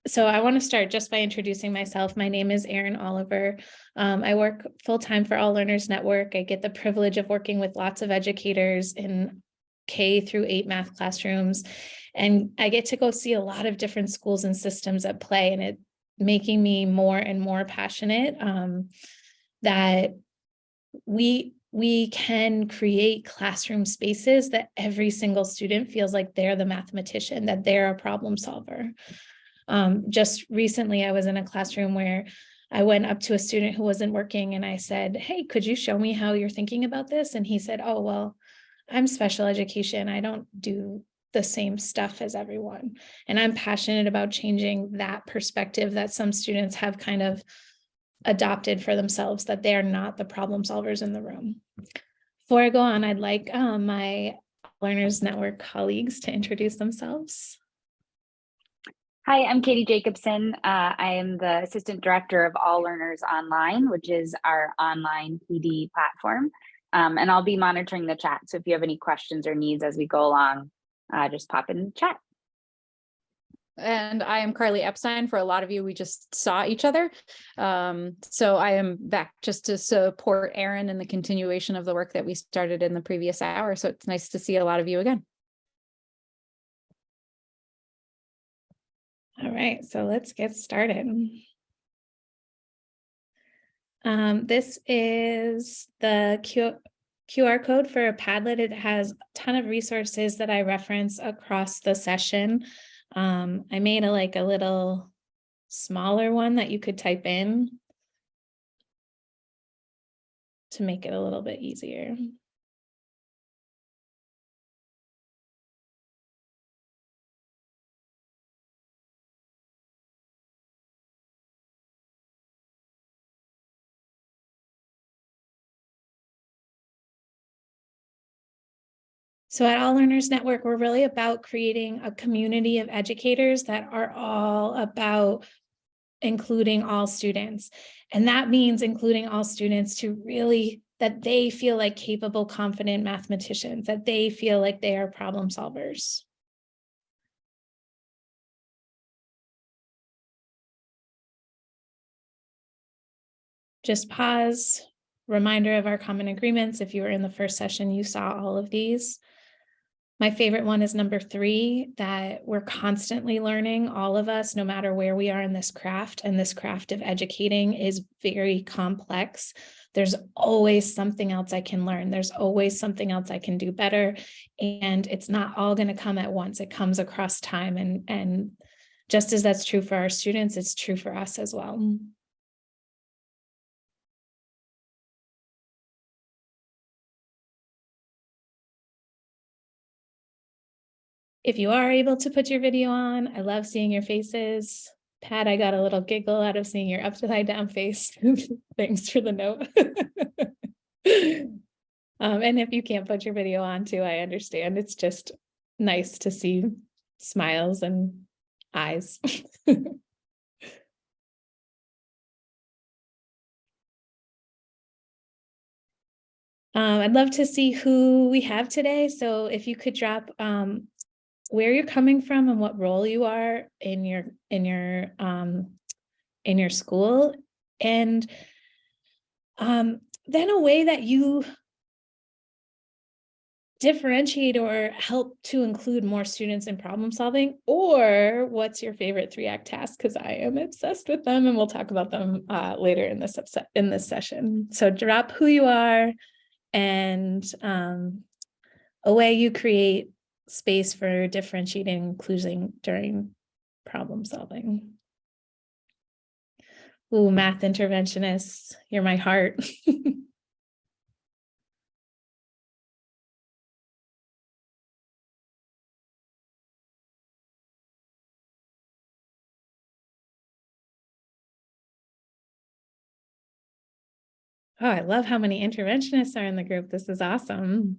So I want to start just by introducing myself. My name is Erin Oliver. I work full-time for All Learners Network. I get the privilege of working with lots of educators in K-8 math classrooms. And I get to go see a lot of different schools and systems at play, and it making me more and more passionate that we can create classroom spaces that every single student feels like they're the mathematician, that they're a problem solver. Just recently, I was in a classroom where I went up to a student who wasn't working and I said, "Hey, could you show me how you're thinking about this?" And he said, "Oh, well, I'm special education. I don't do the same stuff as everyone." And I'm passionate about changing that perspective that some students have kind of adopted for themselves, that they are not the problem solvers in the room. Before I go on, I'd like my Learners Network colleagues to introduce themselves. Hi, I'm Katie Jacobson. I am the Assistant Director of All Learners Online, which is our online PD platform. And I'll be monitoring the chat. So if you have any questions or needs as we go along, just pop in the chat. And I am Carly Epstein. For a lot of you, we just saw each other. So I am back just to support Erin in the continuation of the work that we started in the previous hour. So it's nice to see a lot of you again. All right, so let's get started. This is the QR code for a Padlet. It has a ton of resources that I reference across the session. I made a little smaller one that you could type in to make it a little bit easier. So at All Learners Network, we're really about creating a community of educators that are all about including all students. And that means including all students to really, that they feel like capable, confident mathematicians, that they feel like they are problem solvers. Just pause, reminder of our common agreements. If you were in the first session, you saw all of these. My favorite one is number 3, that we're constantly learning, all of us, no matter where we are in this craft. And this craft of educating is very complex. There's always something else I can learn. There's always something else I can do better. And it's not all going to come at once. It comes across time. And just as that's true for our students, it's true for us as well. If you are able to put your video on, I love seeing your faces. Pat, I got a little giggle out of seeing your upside down face. Thanks for the note. And if you can't put your video on too, I understand. It's just nice to see smiles and eyes. I'd love to see who we have today. So if you could drop where you're coming from and what role you are in your school, and then a way that you differentiate or help to include more students in problem solving, or what's your favorite 3-act task, because I am obsessed with them and we'll talk about them later in this session. So drop who you are and a way you create space for differentiating and including during problem solving. Ooh, math interventionists, you're my heart. Oh, I love how many interventionists are in the group. This is awesome.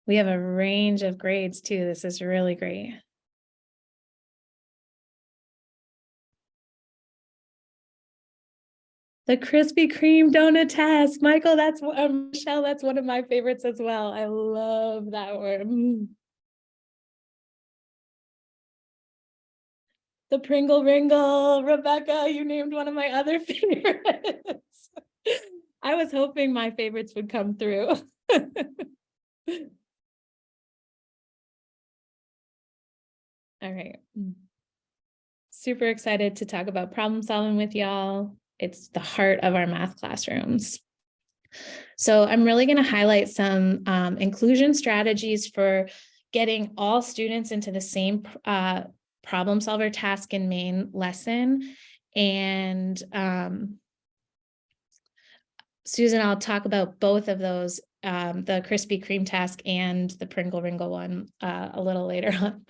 We have a range of grades too. This is really great. The Krispy Kreme donut task. Michael, that's Michelle, that's one of my favorites as well. I love that one. The Pringle Ringle. Rebecca, you named one of my other favorites. I was hoping my favorites would come through. All right. Super excited to talk about problem solving with y'all. It's the heart of our math classrooms. So I'm really going to highlight some inclusion strategies for getting all students into the same problem solver task in main lesson. And Susan, I'll talk about both of those, the Krispy Kreme task and the Pringle Ringle one a little later on.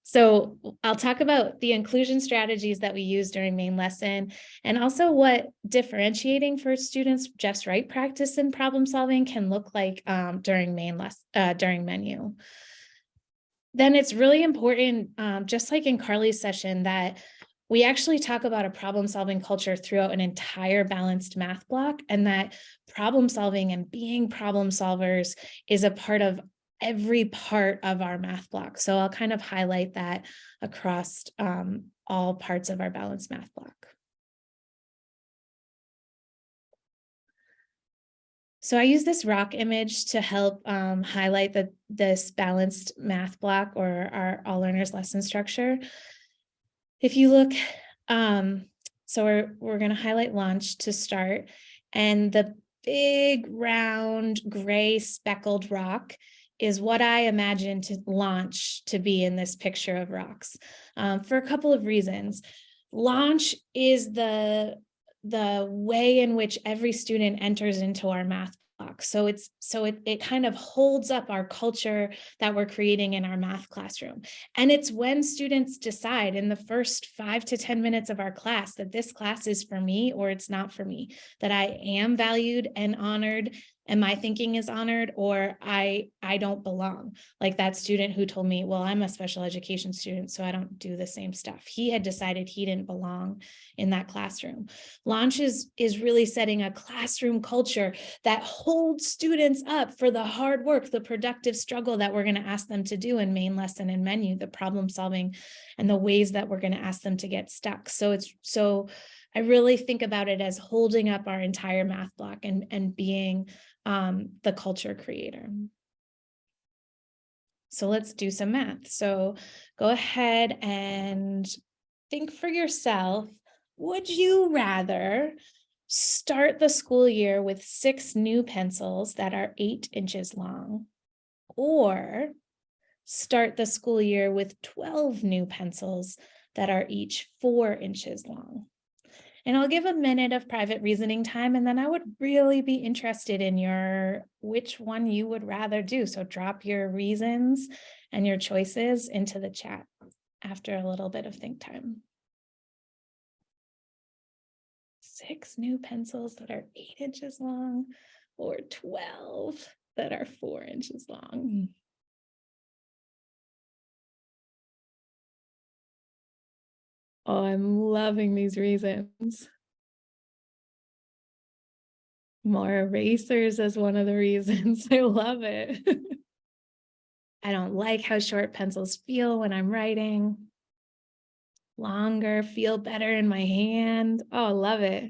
So I'll talk about the inclusion strategies that we use during main lesson, and also what differentiating for students just right practice and problem solving can look like during during menu. Then it's really important, just like in Carly's session, that we actually talk about a problem solving culture throughout an entire balanced math block, and that problem solving and being problem solvers is a part of every part of our math block. So I'll kind of highlight that across all parts of our balanced math block. So I use this rock image to help highlight this balanced math block, or our all learners lesson structure. If you look, so we're going to highlight launch to start, and the big round gray speckled rock is what I imagine to launch to be in this picture of rocks, for a couple of reasons. Launch is the way in which every student enters into our math block. So it kind of holds up our culture that we're creating in our math classroom. And it's when students decide in the first 5 to 10 minutes of our class that this class is for me or it's not for me, that I am valued and honored, and my thinking is honored, or I don't belong. Like that student who told me, well, I'm a special education student, so I don't do the same stuff. He had decided he didn't belong in that classroom. Launch is really setting a classroom culture that holds students up for the hard work, the productive struggle that we're going to ask them to do in main lesson and menu, the problem solving, and the ways that we're going to ask them to get stuck. So I really think about it as holding up our entire math block and being the culture creator. So let's do some math. So go ahead and think for yourself. Would you rather start the school year with 6 new pencils that are 8 inches long, or start the school year with 12 new pencils that are each 4 inches long? And I'll give a minute of private reasoning time, and then I would really be interested in which one you would rather do. So drop your reasons and your choices into the chat after a little bit of think time. 6 new pencils that are 8 inches long, or 12 that are 4 inches long. Oh, I'm loving these reasons. More erasers as one of the reasons. I love it. I don't like how short pencils feel when I'm writing. Longer, feel better in my hand. Oh, love it.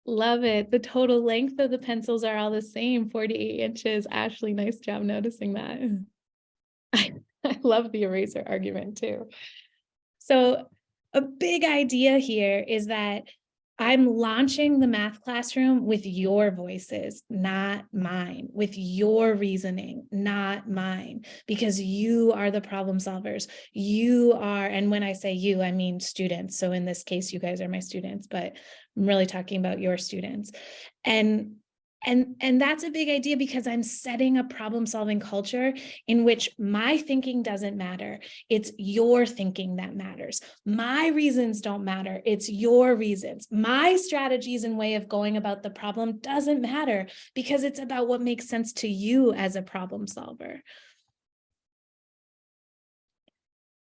Love it. The total length of the pencils are all the same, 48 inches. Ashley, nice job noticing that. I love the eraser argument too. So a big idea here is that I'm launching the math classroom with your voices, not mine, with your reasoning, not mine, because you are the problem solvers. You are, and when I say you, I mean students. So in this case, you guys are my students, but I'm really talking about your students. And that's a big idea, because I'm setting a problem solving culture in which my thinking doesn't matter. It's your thinking that matters. My reasons don't matter. It's your reasons. My strategies and way of going about the problem doesn't matter, because it's about what makes sense to you as a problem solver.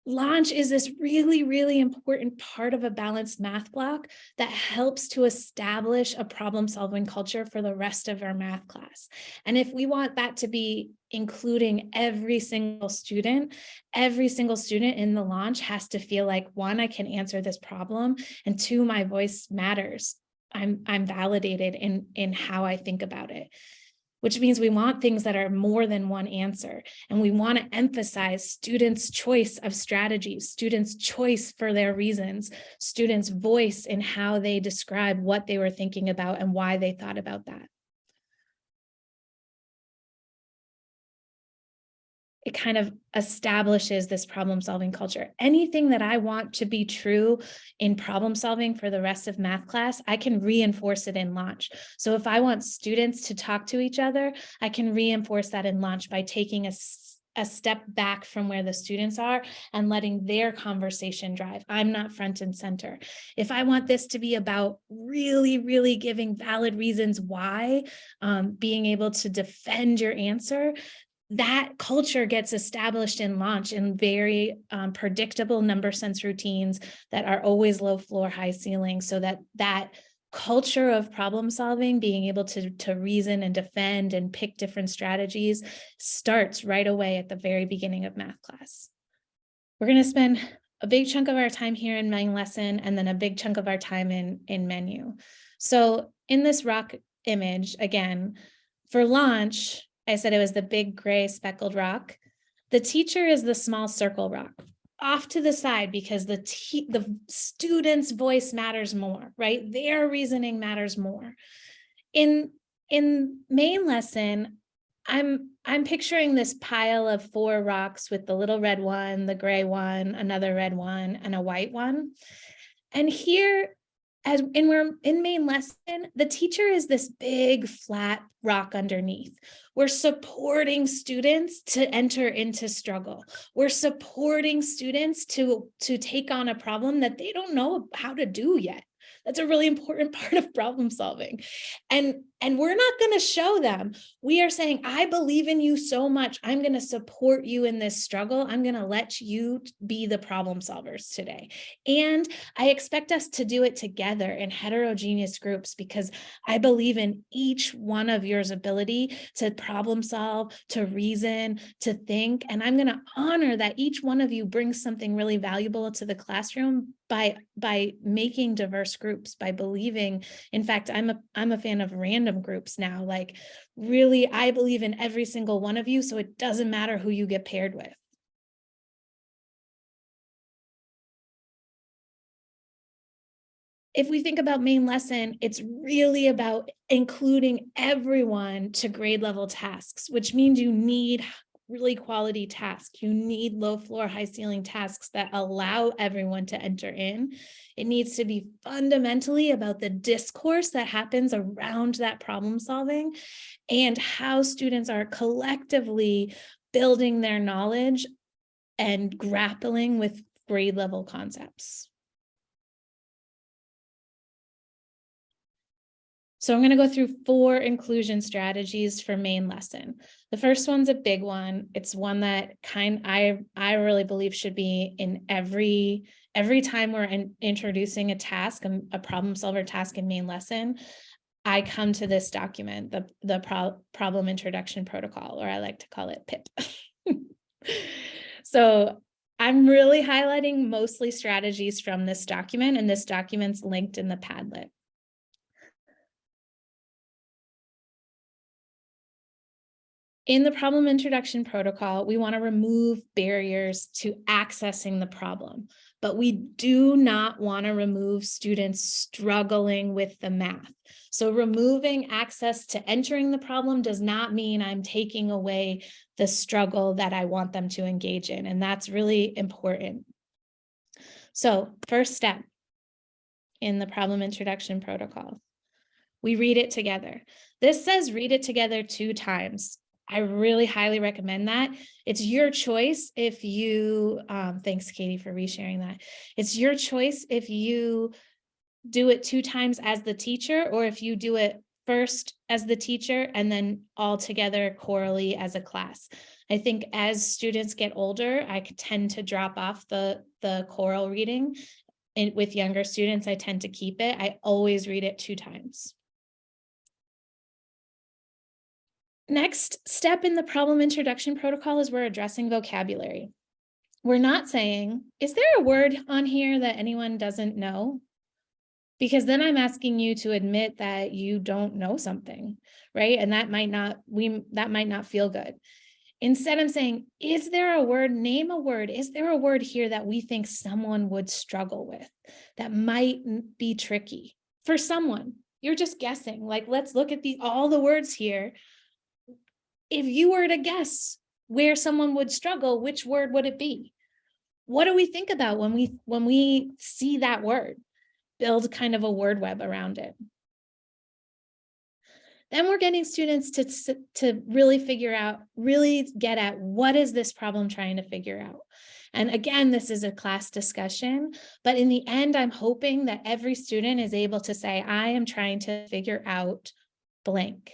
Launch is this really, really important part of a balanced math block that helps to establish a problem-solving culture for the rest of our math class. And if we want that to be including every single student in the launch has to feel like, one, I can answer this problem, and two, my voice matters. I'm validated in how I think about it. Which means we want things that are more than one answer. And we want to emphasize students' choice of strategies, students' choice for their reasons, students' voice in how they describe what they were thinking about and why they thought about that. It kind of establishes this problem-solving culture. Anything that I want to be true in problem solving for the rest of math class, I can reinforce it in launch. So if I want students to talk to each other, I can reinforce that in launch by taking a step back from where the students are and letting their conversation drive. I'm not front and center. If I want this to be about really, really giving valid reasons why, being able to defend your answer, that culture gets established in launch in very predictable number sense routines that are always low floor, high ceiling, so that culture of problem solving, being able to reason and defend and pick different strategies, starts right away at the very beginning of math class. We're going to spend a big chunk of our time here in main lesson and then a big chunk of our time in menu. So in this rock image, again, for launch, I said it was the big gray speckled rock. The teacher is the small circle rock off to the side because the student's voice matters more, right? Their reasoning matters more. In main lesson, I'm picturing this pile of 4 rocks with the little red one, the gray one, another red one, and a white one. And here, we're in main lesson, the teacher is this big flat rock underneath. We're supporting students to enter into struggle. We're supporting students to take on a problem that they don't know how to do yet. That's a really important part of problem solving. And we're not going to show them. We are saying, I believe in you so much. I'm going to support you in this struggle. I'm going to let you be the problem solvers today. And I expect us to do it together in heterogeneous groups because I believe in each one of yours ability to problem solve, to reason, to think. And I'm going to honor that each one of you brings something really valuable to the classroom by making diverse groups, by believing. In fact, I'm a fan of random groups now. Like, really, I believe in every single one of you, so it doesn't matter who you get paired with. If we think about main lesson, it's really about including everyone to grade level tasks, which means you need really quality tasks. You need low floor, high ceiling tasks that allow everyone to enter in. It needs to be fundamentally about the discourse that happens around that problem solving and how students are collectively building their knowledge and grappling with grade level concepts. So I'm going to go through 4 inclusion strategies for main lesson. The first one's a big one. It's one that I really believe should be in every time we're introducing a task, a problem solver task in main lesson. I come to this document, the problem introduction protocol, or I like to call it PIP. So I'm really highlighting mostly strategies from this document, and this document's linked in the Padlet. In the problem introduction protocol, we want to remove barriers to accessing the problem, but we do not want to remove students struggling with the math. So removing access to entering the problem does not mean I'm taking away the struggle that I want them to engage in, and that's really important. So first step in the problem introduction protocol, we read it together. This says read it together 2 times. I really highly recommend that. It's your choice if you, thanks Katie for resharing that. It's your choice if you do it 2 times as the teacher or if you do it first as the teacher and then all together chorally as a class. I think as students get older, I tend to drop off the choral reading. And with younger students, I tend to keep it. I always read it 2 times. Next step in the problem introduction protocol is we're addressing vocabulary. We're not saying, is there a word on here that anyone doesn't know? Because then I'm asking you to admit that you don't know something, right? And that might not feel good. Instead, I'm saying, is there a word? Name a word. Is there a word here that we think someone would struggle with, that might be tricky for someone? You're just guessing. Like, let's look at all the words here. If you were to guess where someone would struggle, which word would it be? What do we think about when we see that word? Build kind of a word web around it. Then we're getting students to really get at what is this problem trying to figure out. And again, this is a class discussion, but in the end, I'm hoping that every student is able to say, I am trying to figure out blank.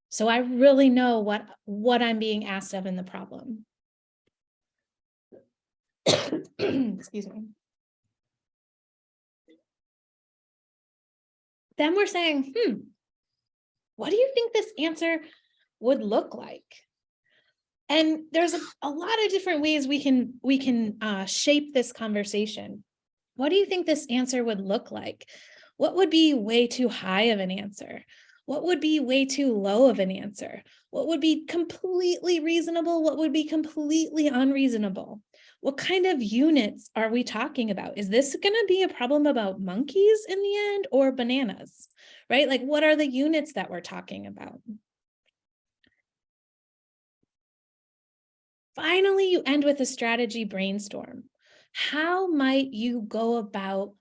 So I really know what I'm being asked of in the problem. Excuse me. Then we're saying, what do you think this answer would look like? And there's a lot of different ways we can shape this conversation. What do you think this answer would look like? What would be way too high of an answer? What would be way too low of an answer? What would be completely reasonable? What would be completely unreasonable? What kind of units are we talking about? Is this going to be a problem about monkeys in the end or bananas, right? Like, what are the units that we're talking about? Finally, you end with a strategy brainstorm. How might you go about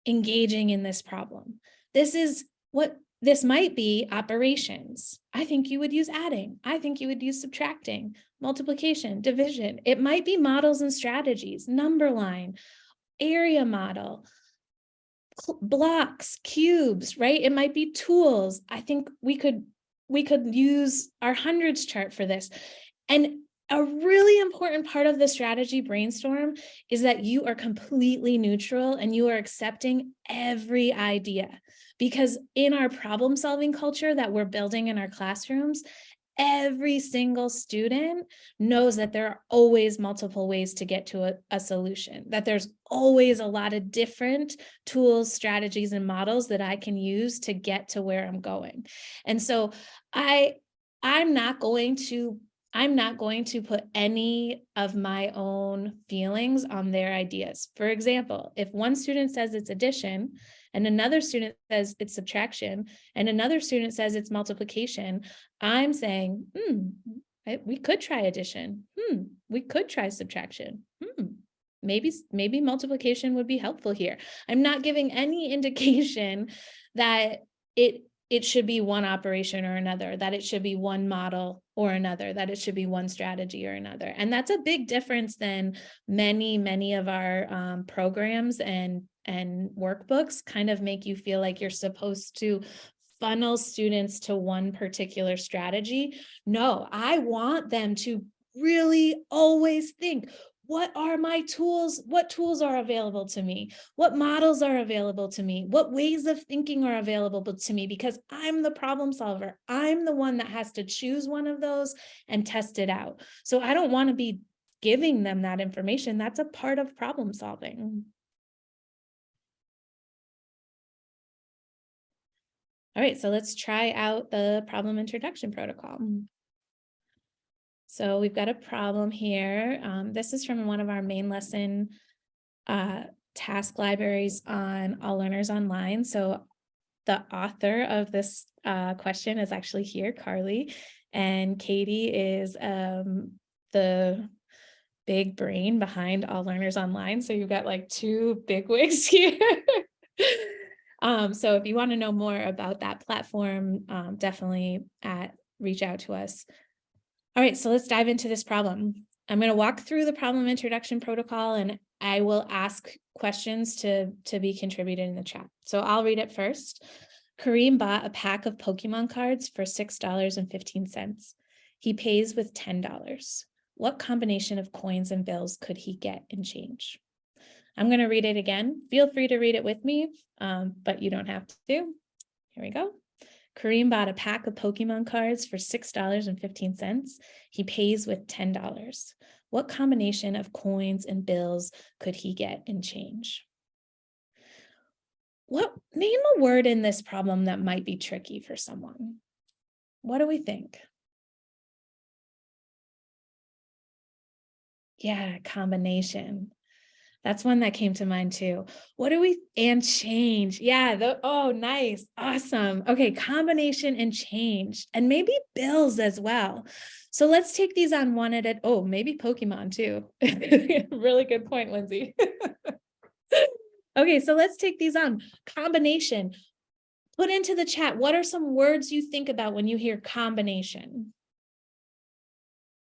engaging in this problem? This might be operations. I think you would use adding. I think you would use subtracting, multiplication, division. It might be models and strategies, number line, area model, blocks, cubes, right? It might be tools. I think we could use our hundreds chart for this. And a really important part of the strategy brainstorm is that you are completely neutral and you are accepting every idea. Because in our problem solving culture that we're building in our classrooms, every single student knows that there are always multiple ways to get to a solution, that there's always a lot of different tools, strategies, and models that I can use to get to where I'm going. And so I'm not going to put any of my own feelings on their ideas. For example, if one student says it's addition and another student says it's subtraction and another student says it's multiplication, I'm saying, we could try addition. We could try subtraction. Maybe multiplication would be helpful here. I'm not giving any indication that it should be one operation or another, that it should be one model or another, that it should be one strategy or another. And that's a big difference than many of our programs and workbooks kind of make you feel like you're supposed to funnel students to one particular strategy. No, I want them to really always think, what are my tools? What tools are available to me? What models are available to me? What ways of thinking are available to me? Because I'm the problem solver. I'm the one that has to choose one of those and test it out. So I don't want to be giving them that information. That's a part of problem solving. All right, so let's try out the problem introduction protocol. So we've got a problem here. This is from one of our main lesson task libraries on All Learners Online. So the author of this question is actually here, Carly, and Katie is the big brain behind All Learners Online. So you've got like 2 bigwigs here. So if you want to know more about that platform, definitely reach out to us. All right, so let's dive into this problem. I'm going to walk through the problem introduction protocol and I will ask questions to be contributed in the chat. So I'll read it first. Kareem bought a pack of Pokemon cards for $6.15. He pays with $10. What combination of coins and bills could he get in change? I'm going to read it again. Feel free to read it with me, but you don't have to. Here we go. Kareem bought a pack of Pokemon cards for $6.15. He pays with $10. What combination of coins and bills could he get in change? Name a word in this problem that might be tricky for someone. What do we think? Yeah, combination. That's one that came to mind too. And change. Yeah, oh, nice. Awesome. Okay, combination and change, and maybe bills as well. So let's take these on one at a, oh, maybe Pokemon too. Really good point, Lindsay. Okay, so let's take these on. Combination. Put into the chat, what are some words you think about when you hear combination?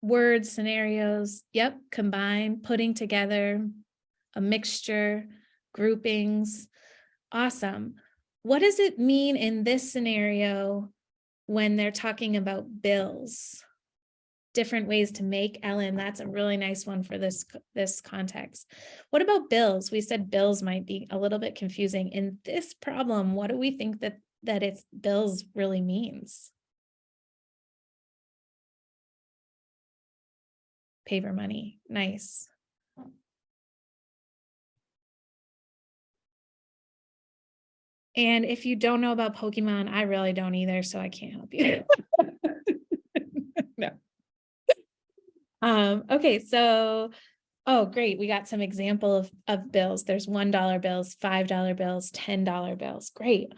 Words, scenarios. Yep, combine, putting together, a mixture, groupings. Awesome. What does it mean in this scenario when they're talking about bills? Different ways to make, Ellen, that's a really nice one for this context. What about bills? We said bills might be a little bit confusing. In this problem, what do we think that it's bills really means? Paper money, nice. And if you don't know about Pokemon, I really don't either, so I can't help you. No. Okay, so, oh, great. We got some example of bills. There's $1 bills, $5 bills, $10 bills. Great.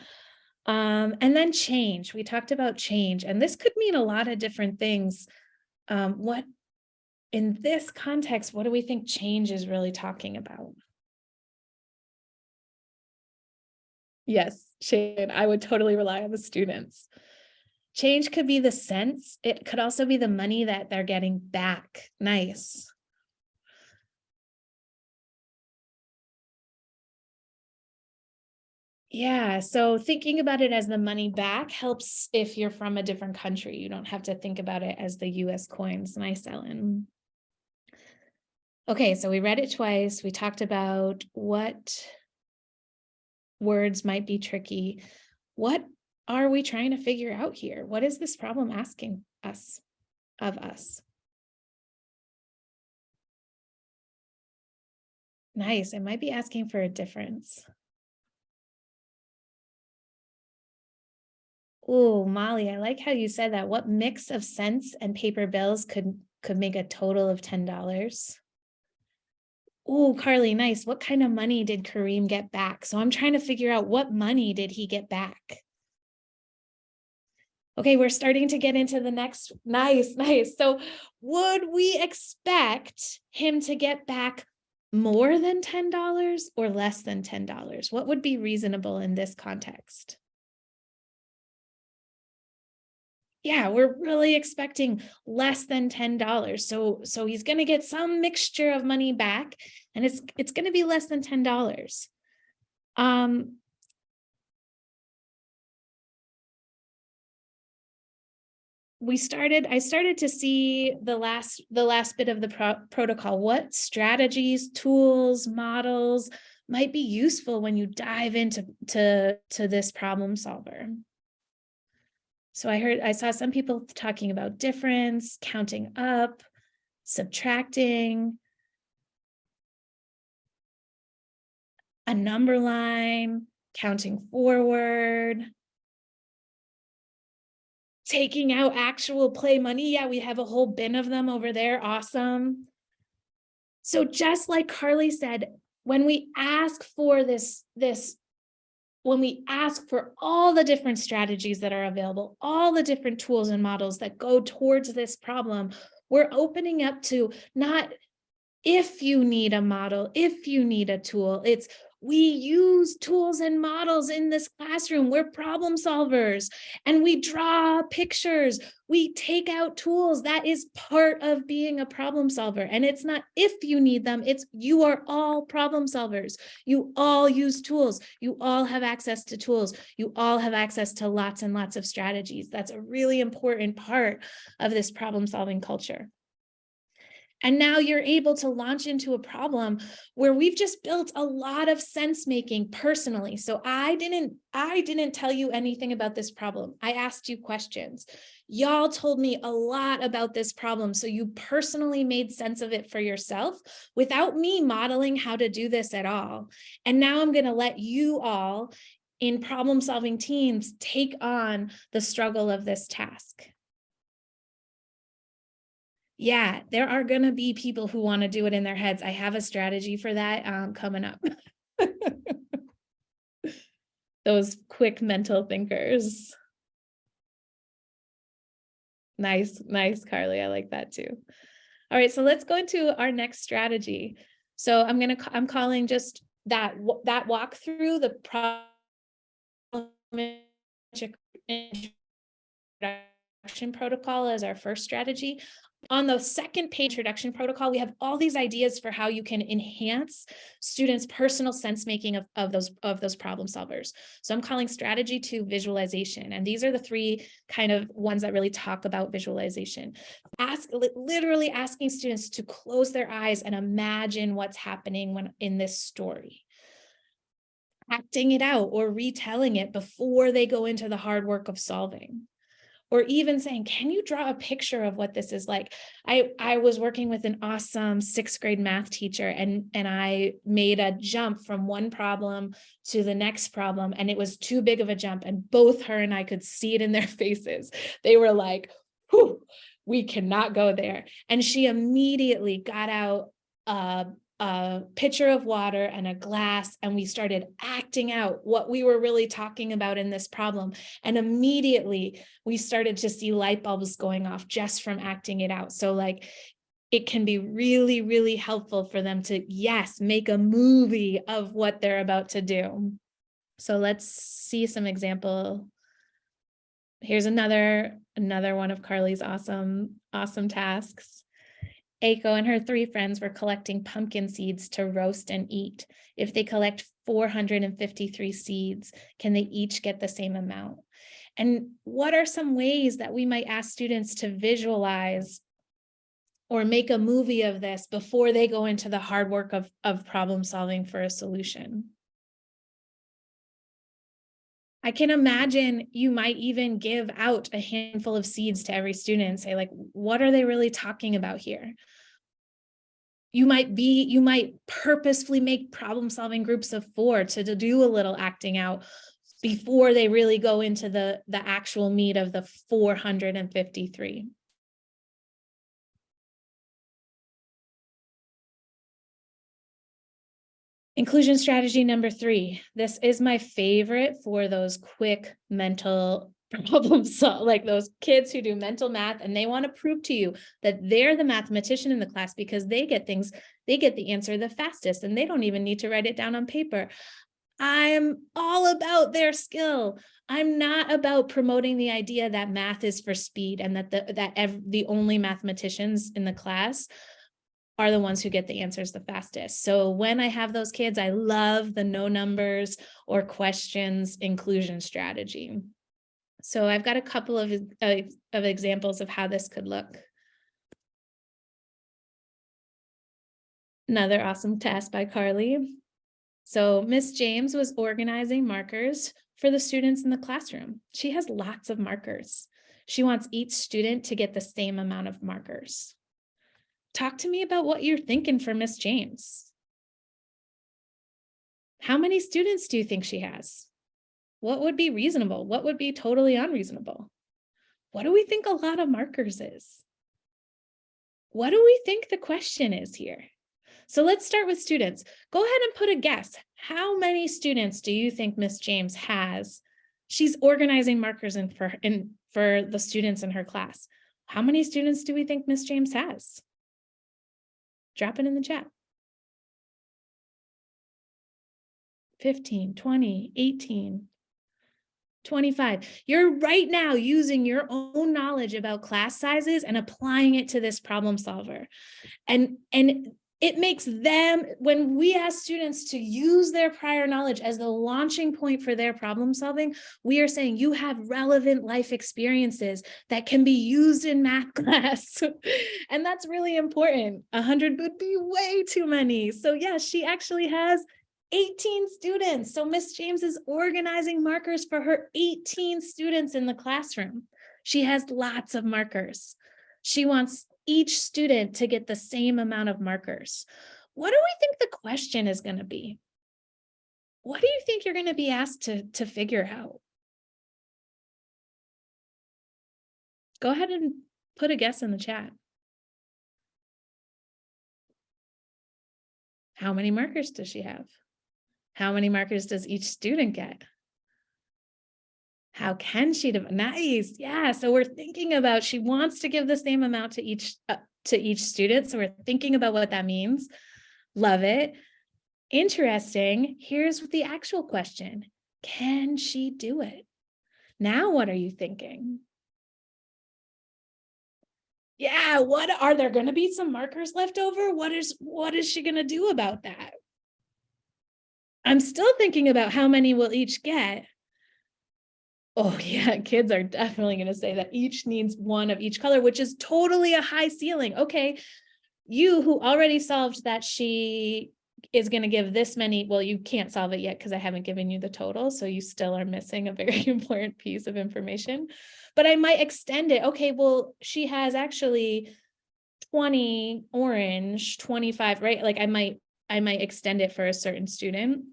And then change. We talked about change, and this could mean a lot of different things. What in this context, what do we think change is really talking about? Yes, Shane, I would totally rely on the students. Change could be the cents. It could also be the money that they're getting back. Nice. Yeah, so thinking about it as the money back helps if you're from a different country. You don't have to think about it as the US coins. Nice, Ellen. Okay, so we read it twice. We talked about what words might be tricky. What are we trying to figure out here? What is this problem asking of us? Nice, it might be asking for a difference. Oh, Molly, I like how you said that. What mix of cents and paper bills could make a total of $10? Oh, Carly, nice. What kind of money did Kareem get back? So I'm trying to figure out what money did he get back? Okay, we're starting to get into the next. Nice. So would we expect him to get back more than $10 or less than $10? What would be reasonable in this context? Yeah, we're really expecting less than $10. So he's going to get some mixture of money back, and it's going to be less than $10. I started to see the last bit of the protocol. What strategies, tools, models might be useful when you dive into this problem solver? So I saw some people talking about difference, counting up, subtracting, a number line, counting forward, taking out actual play money. Yeah, we have a whole bin of them over there. Awesome. So just like Carly said, when we ask for when we ask for all the different strategies that are available, all the different tools and models that go towards this problem, we're opening up to not if you need a model, if you need a tool, it's We use tools and models in this classroom. We're problem solvers and we draw pictures. We take out tools. That is part of being a problem solver. And it's not if you need them, it's you are all problem solvers. You all use tools. You all have access to tools. You all have access to lots and lots of strategies. That's a really important part of this problem solving culture. And now you're able to launch into a problem where we've just built a lot of sense making personally. So I didn't tell you anything about this problem. I asked you questions. Y'all told me a lot about this problem. So you personally made sense of it for yourself without me modeling how to do this at all. And now I'm going to let you all in problem solving teams take on the struggle of this task. Yeah, there are going to be people who want to do it in their heads. I have a strategy for that coming up. Those quick mental thinkers. Nice, Carly. I like that too. All right, so let's go into our next strategy. So I'm calling just that walk through the problem introduction protocol as our first strategy. On the second page introduction protocol, we have all these ideas for how you can enhance students' personal sense making of those problem solvers. So I'm calling strategy 2 visualization. And these are the 3 kind of ones that really talk about visualization. Literally asking students to close their eyes and imagine what's happening when in this story. Acting it out or retelling it before they go into the hard work of solving. Or even saying, can you draw a picture of what this is like? I was working with an awesome 6th grade math teacher and I made a jump from one problem to the next problem. And it was too big of a jump. And both her and I could see it in their faces. They were like, whew, we cannot go there. And she immediately got out a pitcher of water and a glass, and we started acting out what we were really talking about in this problem. And immediately we started to see light bulbs going off just from acting it out. So like, it can be really, really helpful for them to, yes, make a movie of what they're about to do. So let's see some example. Here's another one of Carly's awesome tasks. Aiko and her 3 friends were collecting pumpkin seeds to roast and eat. If they collect 453 seeds, can they each get the same amount? And what are some ways that we might ask students to visualize or make a movie of this before they go into the hard work of problem solving for a solution? I can imagine you might even give out a handful of seeds to every student and say, like, what are they really talking about here? You might purposefully make problem solving groups of 4 to do a little acting out before they really go into the actual meat of the 453. Inclusion strategy number 3. This is my favorite for those quick mental problem solve, like those kids who do mental math and they want to prove to you that they're the mathematician in the class because they get the answer the fastest and they don't even need to write it down on paper. I'm all about their skill. I'm not about promoting the idea that math is for speed and that the only mathematicians in the class are the ones who get the answers the fastest. So when I have those kids, I love the no numbers or questions inclusion strategy. So I've got a couple of examples of how this could look. Another awesome task by Carly. So Miss James was organizing markers for the students in the classroom. She has lots of markers. She wants each student to get the same amount of markers. Talk to me about what you're thinking for Miss James. How many students do you think she has? What would be reasonable? What would be totally unreasonable? What do we think a lot of markers is? What do we think the question is here? So let's start with students. Go ahead and put a guess. How many students do you think Miss James has? She's organizing markers for the students in her class. How many students do we think Miss James has? Drop it in the chat. 15, 20, 18, 25. You're right now using your own knowledge about class sizes and applying it to this problem solver. And it makes them, when we ask students to use their prior knowledge as the launching point for their problem solving, we are saying you have relevant life experiences that can be used in math class. And that's really important. 100 would be way too many. So yeah, she actually has 18 students. So Miss James is organizing markers for her 18 students in the classroom. She has lots of markers. She wants each student to get the same amount of markers. What do we think the question is going to be? What do you think you're going to be asked to figure out? Go ahead and put a guess in the chat. How many markers does she have? How many markers does each student get? How can she? Nice. Yeah. So we're thinking about, she wants to give the same amount to each student. So we're thinking about what that means. Love it. Interesting. Here's the actual question. Can she do it? Now, what are you thinking? Yeah. What are there going to be some markers left over? What is she going to do about that? I'm still thinking about how many we'll each get. Oh yeah, kids are definitely going to say that each needs one of each color, which is totally a high ceiling. Okay, you who already solved that she is going to give this many, well, you can't solve it yet because I haven't given you the total, so you still are missing a very important piece of information. But I might extend it. Okay, well, she has actually 20 orange, 25, right? Like I might extend it for a certain student.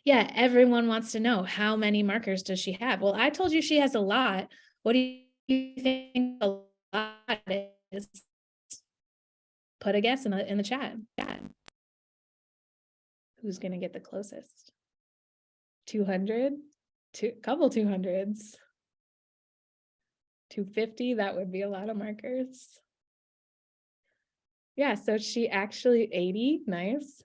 Yeah, everyone wants to know, how many markers does she have? Well, I told you she has a lot. What do you think a lot is? Put a guess in the chat. Who's going to get the closest? 200? Couple 200s. 250, that would be a lot of markers. Yeah, so she actually 80, nice.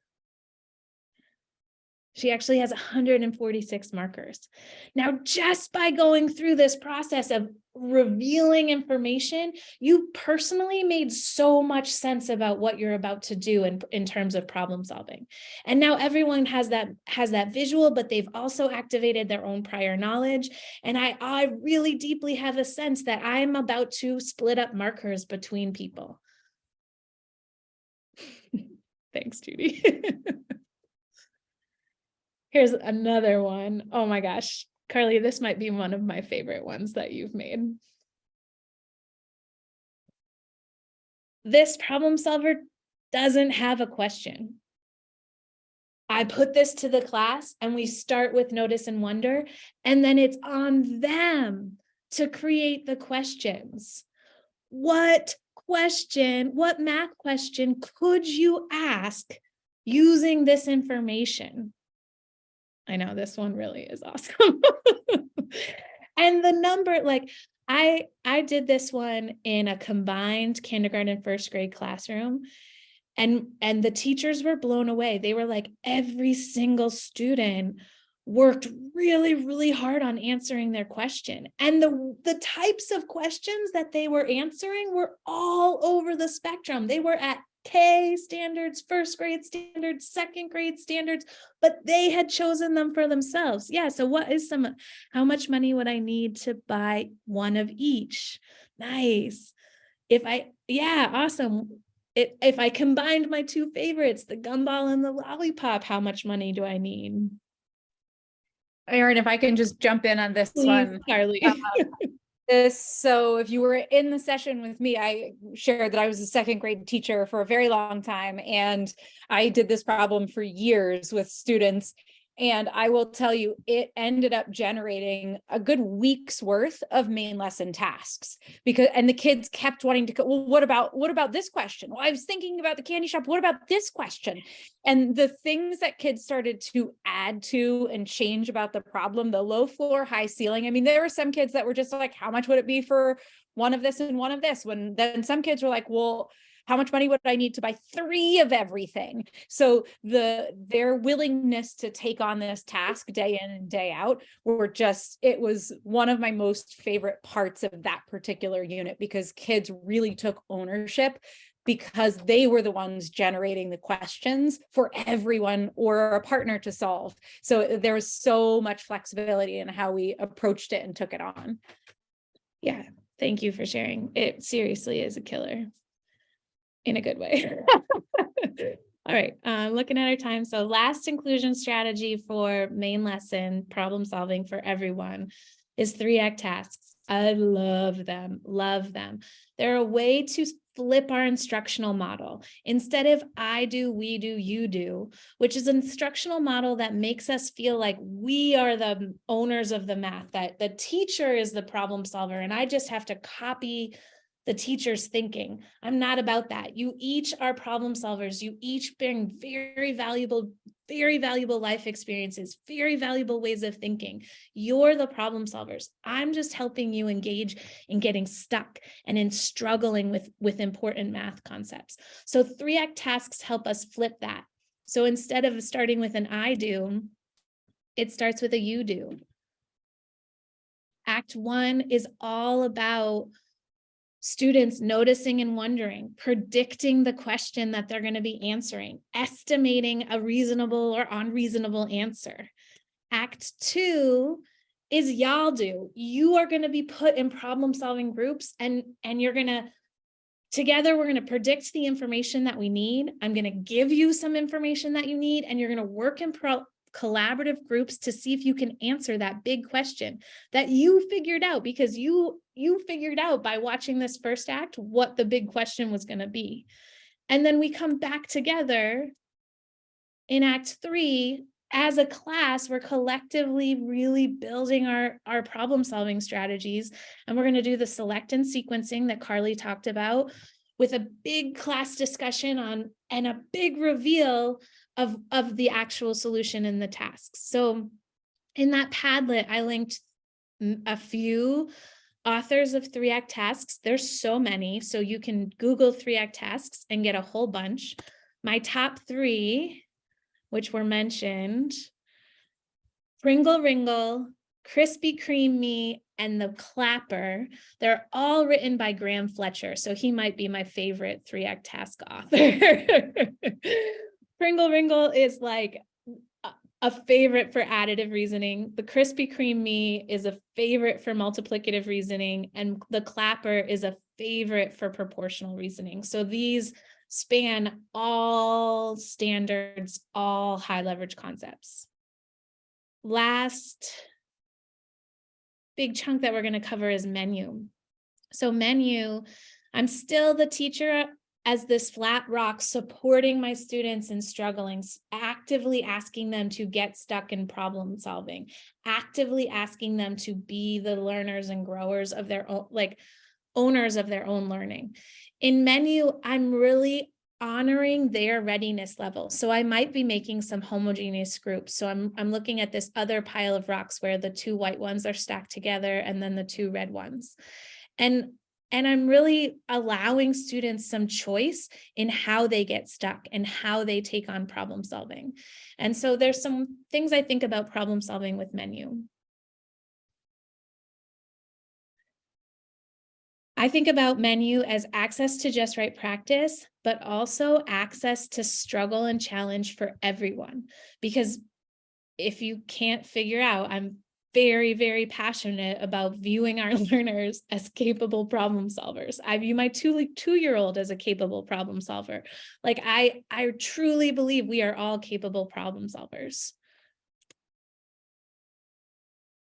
She actually has 146 markers. Now, just by going through this process of revealing information, you personally made so much sense about what you're about to do in terms of problem solving. And now everyone has that visual, but they've also activated their own prior knowledge. And I really deeply have a sense that I'm about to split up markers between people. Thanks, Judy. Here's another one. Oh my gosh, Carly, this might be one of my favorite ones that you've made. This problem solver doesn't have a question. I put this to the class and we start with notice and wonder, and then it's on them to create the questions. What math question could you ask using this information? I know this one really is awesome. And the number, like I did this one in a combined kindergarten, first grade classroom, and the teachers were blown away. They were like, every single student worked really, really hard on answering their question. And the types of questions that they were answering were all over the spectrum. They were at K standards, first grade standards, second grade standards, but they had chosen them for themselves. Yeah. So how much money would I need to buy one of each? Nice. Awesome. If I combined my two favorites, the gumball and the lollipop, how much money do I need? Erin, if I can just jump in on this Please, one. Carly. So if you were in the session with me, I shared that I was a second grade teacher for a very long time, and I did this problem for years with students. And I will tell you, it ended up generating a good week's worth of main lesson tasks, and the kids kept wanting to go, well, what about this question? Well, I was thinking about the candy shop. What about this question? And the things that kids started to add to and change about the problem, the low floor, high ceiling. I mean, there were some kids that were just like, how much would it be for one of this and one of this? Then some kids were like, well, how much money would I need to buy 3 of everything? So their willingness to take on this task day in and day out it was one of my most favorite parts of that particular unit, because kids really took ownership, because they were the ones generating the questions for everyone or a partner to solve. So there was so much flexibility in how we approached it and took it on. Yeah, thank you for sharing. It seriously is a killer in a good way. All right, looking at our time. So last inclusion strategy for main lesson, problem solving for everyone, is 3-act tasks. I love them, love them. They're a way to flip our instructional model. Instead of I do, we do, you do, which is an instructional model that makes us feel like we are the owners of the math, that the teacher is the problem solver and I just have to copy the teacher's thinking. I'm not about that. You each are problem solvers. You each bring very valuable life experiences, very valuable ways of thinking. You're the problem solvers. I'm just helping you engage in getting stuck and in struggling with important math concepts. So 3-act tasks help us flip that. So instead of starting with an I do, it starts with a you do. Act 1 is all about students noticing and wondering, predicting the question that they're going to be answering, estimating a reasonable or unreasonable answer. Act 2 is y'all do. You are going to be put in problem solving groups and you're going to, together, we're going to predict the information that we need. I'm going to give you some information that you need, and you're going to work in collaborative groups to see if you can answer that big question that you figured out, because you figured out by watching this first act what the big question was going to be. And then we come back together in Act 3 as a class. We're collectively really building our problem solving strategies, and we're going to do the select and sequencing that Carly talked about, with a big class discussion on and a big reveal of the actual solution in the tasks. So in that Padlet, I linked a few authors of 3-act tasks. There's so many, so you can Google 3-act tasks and get a whole bunch. My top 3, which were mentioned, Pringle Ringle, Krispy Kreme Me, and The Clapper, they're all written by Graham Fletcher. So he might be my favorite 3-act task author. Pringle Ringle is like a favorite for additive reasoning. The Krispy Kreme Me is a favorite for multiplicative reasoning, and The Clapper is a favorite for proportional reasoning. So these span all standards, all high leverage concepts. Last big chunk that we're going to cover is menu. So menu, I'm still the teacher as this flat rock, supporting my students in struggling, actively asking them to get stuck in problem solving, actively asking them to be the learners and growers of their own, like owners of their own learning. In menu, I'm really honoring their readiness level. So I might be making some homogeneous groups. So I'm looking at this other pile of rocks where the 2 white ones are stacked together and then the 2 red ones. And I'm really allowing students some choice in how they get stuck and how they take on problem solving. And so there's some things I think about problem solving with menu. I think about menu as access to just right practice, but also access to struggle and challenge for everyone. Because if you can't figure out, I'm very, very passionate about viewing our learners as capable problem solvers. I view my two-year-old as a capable problem solver. Like I truly believe we are all capable problem solvers.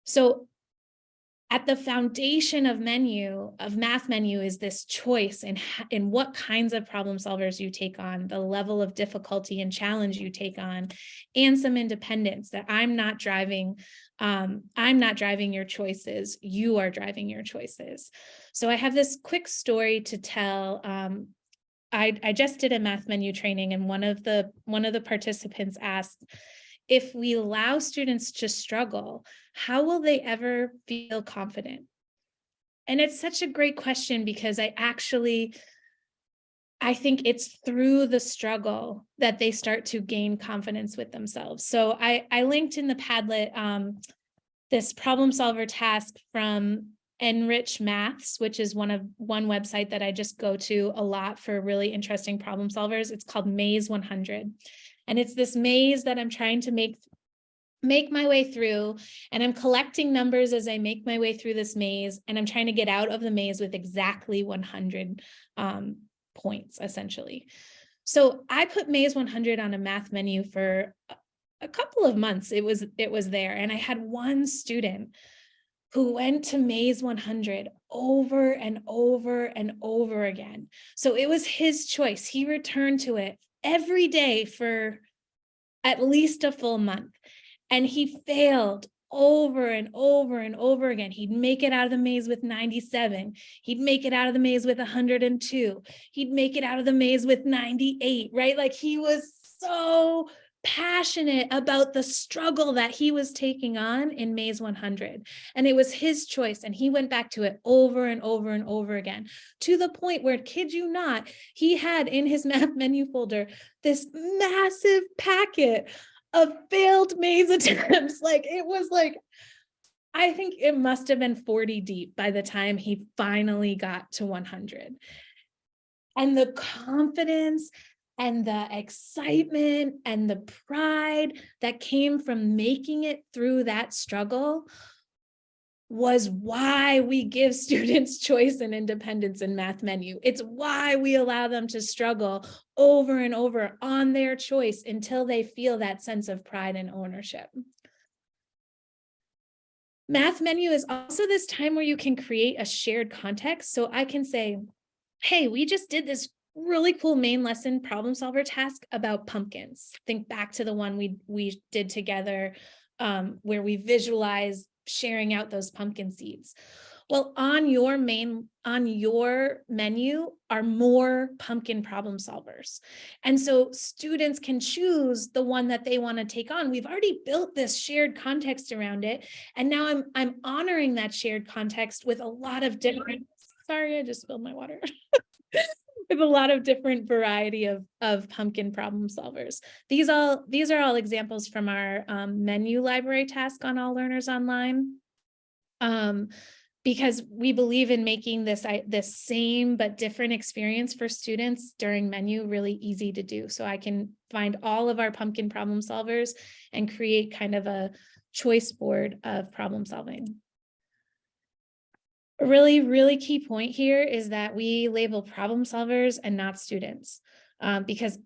So at the foundation of math menu is this choice in what kinds of problem solvers you take on, the level of difficulty and challenge you take on, and some independence that I'm not driving your choices, you are driving your choices. So I have this quick story to tell. I just did a math menu training, and one of the participants asked, if we allow students to struggle, how will they ever feel confident? And it's such a great question, because I I think it's through the struggle that they start to gain confidence with themselves. So I linked in the Padlet this problem solver task from Enrich Maths, which is one website that I just go to a lot for really interesting problem solvers. It's called Maze 100. And it's this maze that I'm trying to make my way through, and I'm collecting numbers as I make my way through this maze, and I'm trying to get out of the maze with exactly 100 points, essentially. So I put Maze 100 on a math menu for a couple of months. It was there, and I had one student who went to Maze 100 over and over and over again. So it was his choice. He returned to it every day for at least a full month. And he failed over and over and over again. He'd make it out of the maze with 97. He'd make it out of the maze with 102. He'd make it out of the maze with 98, right? Like, he was so passionate about the struggle that he was taking on in Maze 100. And it was his choice. And he went back to it over and over and over again, to the point where, kid you not, he had in his math menu folder this massive packet of failed maze attempts. Like, it was like, I think it must have been 40 deep by the time he finally got to 100. And the confidence and the excitement and the pride that came from making it through that struggle was why we give students choice and independence in math menu. It's why we allow them to struggle over and over on their choice until they feel that sense of pride and ownership. Math menu is also this time where you can create a shared context. So I can say, hey, we just did this really cool main lesson problem solver task about pumpkins. Think back to the one we did together where we visualized sharing out those pumpkin seeds. Well, on your menu are more pumpkin problem solvers. And so students can choose the one that they want to take on. We've already built this shared context around it. And now I'm honoring that shared context with a lot of different, sorry, I just spilled my water. With a lot of different variety of pumpkin problem solvers. These are all examples from our menu library task on All Learners Online. Because we believe in making this same but different experience for students during menu really easy to do. So I can find all of our pumpkin problem solvers and create kind of a choice board of problem solving. A really, really key point here is that we label problem solvers and not students, because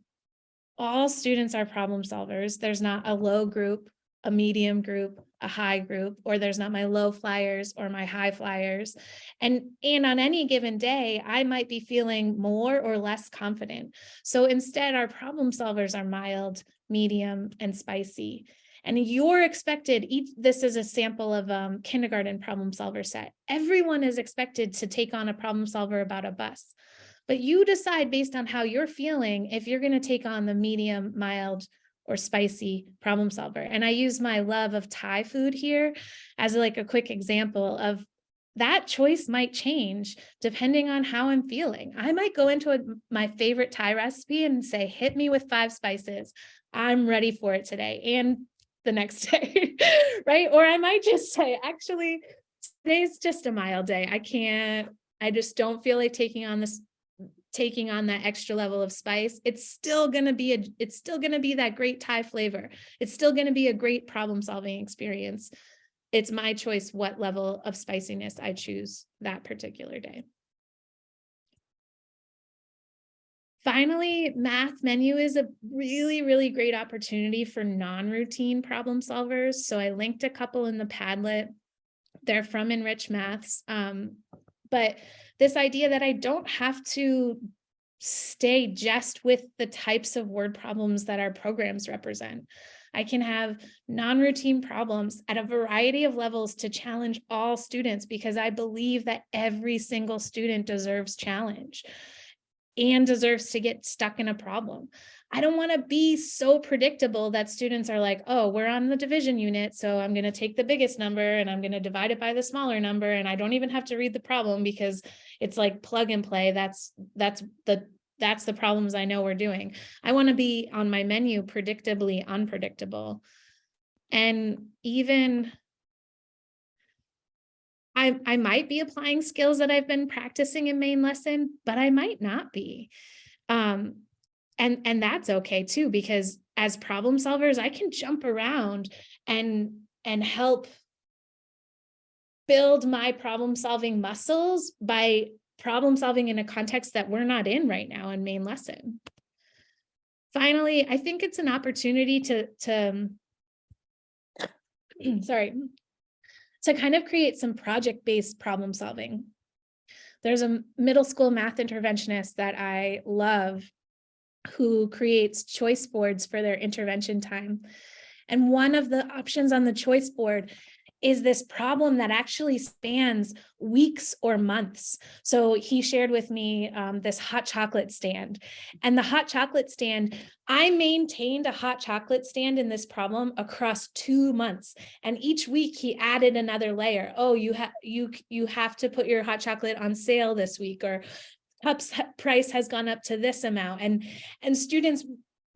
all students are problem solvers. There's not a low group, a medium group, a high group, or there's not my low flyers or my high flyers. And on any given day, I might be feeling more or less confident. So instead, our problem solvers are mild, medium, and spicy. And you're expected, this is a sample of kindergarten problem solver set. Everyone is expected to take on a problem solver about a bus, but you decide based on how you're feeling if you're going to take on the medium, mild, or spicy problem solver. And I use my love of Thai food here as like a quick example of that choice might change depending on how I'm feeling. I might go into my favorite Thai recipe and say, hit me with 5 spices. I'm ready for it today and the next day, right? Or I might just say, actually, today's just a mild day. I just don't feel like taking on that extra level of spice. It's still going to be that great Thai flavor. It's still going to be a great problem solving experience. It's my choice what level of spiciness I choose that particular day. Finally, math menu is a really, really great opportunity for non-routine problem solvers. So I linked a couple in the Padlet. They're from Enrich Maths. But this idea that I don't have to stay just with the types of word problems that our programs represent. I can have non-routine problems at a variety of levels to challenge all students, because I believe that every single student deserves challenge and deserves to get stuck in a problem. I don't want to be so predictable that students are like, oh, we're on the division unit, so I'm going to take the biggest number and I'm going to divide it by the smaller number, and I don't even have to read the problem because it's like plug and play. That's the that's the problems I know we're doing. I want to be on my menu predictably unpredictable. And even I might be applying skills that I've been practicing in main lesson, but I might not be. And that's okay too, because as problem solvers, I can jump around and help build my problem solving muscles by problem solving in a context that we're not in right now in main lesson. Finally, I think it's an opportunity to kind of create some project-based problem solving. There's a middle school math interventionist that I love who creates choice boards for their intervention time. And one of the options on the choice board is this problem that actually spans weeks or months. So he shared with me this hot chocolate stand. And the hot chocolate stand, I maintained a hot chocolate stand in this problem across 2 months. And each week he added another layer. Oh, you have to put your hot chocolate on sale this week, or cups price has gone up to this amount. And students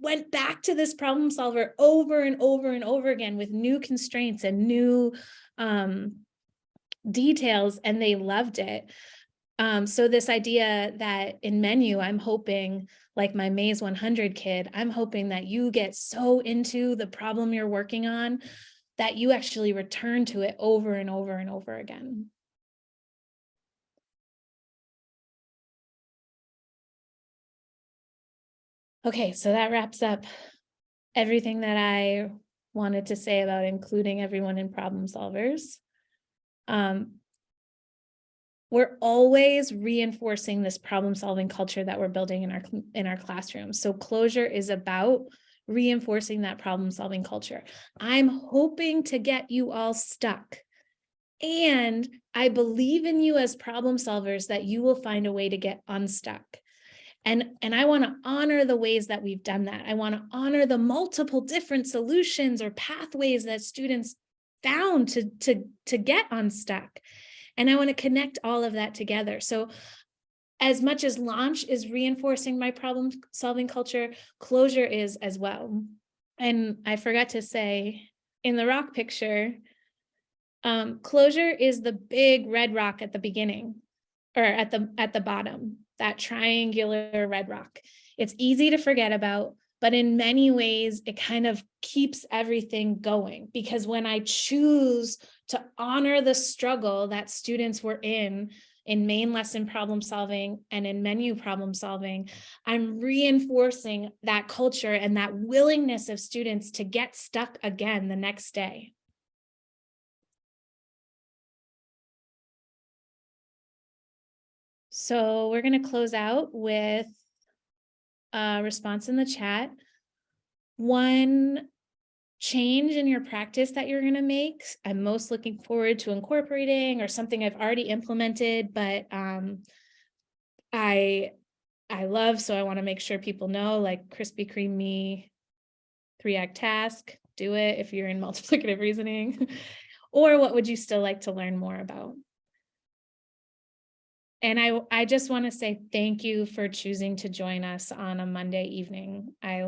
went back to this problem solver over and over and over again with new constraints and new details, and they loved it. So this idea that in menu, I'm hoping, like my Maze 100 kid, I'm hoping that you get so into the problem you're working on that you actually return to it over and over and over again. Okay, so that wraps up everything that I wanted to say about including everyone in problem solvers. We're always reinforcing this problem solving culture that we're building in our classrooms. So closure is about reinforcing that problem solving culture. I'm hoping to get you all stuck. And I believe in you as problem solvers that you will find a way to get unstuck. And I want to honor the ways that we've done that. I want to honor the multiple different solutions or pathways that students found to get unstuck. And I want to connect all of that together. So as much as launch is reinforcing my problem solving culture, closure is as well. And I forgot to say, in the rock picture, closure is the big red rock at the beginning, or at the bottom, that triangular red rock. It's easy to forget about, but in many ways, it kind of keeps everything going, because when I choose to honor the struggle that students were in main lesson problem solving and in menu problem solving, I'm reinforcing that culture and that willingness of students to get stuck again the next day. So we're going to close out with a response in the chat. One change in your practice that you're going to make, I'm most looking forward to incorporating, or something I've already implemented, but I love, so I want to make sure people know, like Krispy Kreme me 3-act task, do it if you're in multiplicative reasoning. Or what would you still like to learn more about? And I just want to say thank you for choosing to join us on a Monday evening. I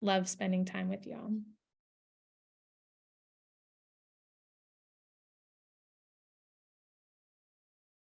love spending time with y'all.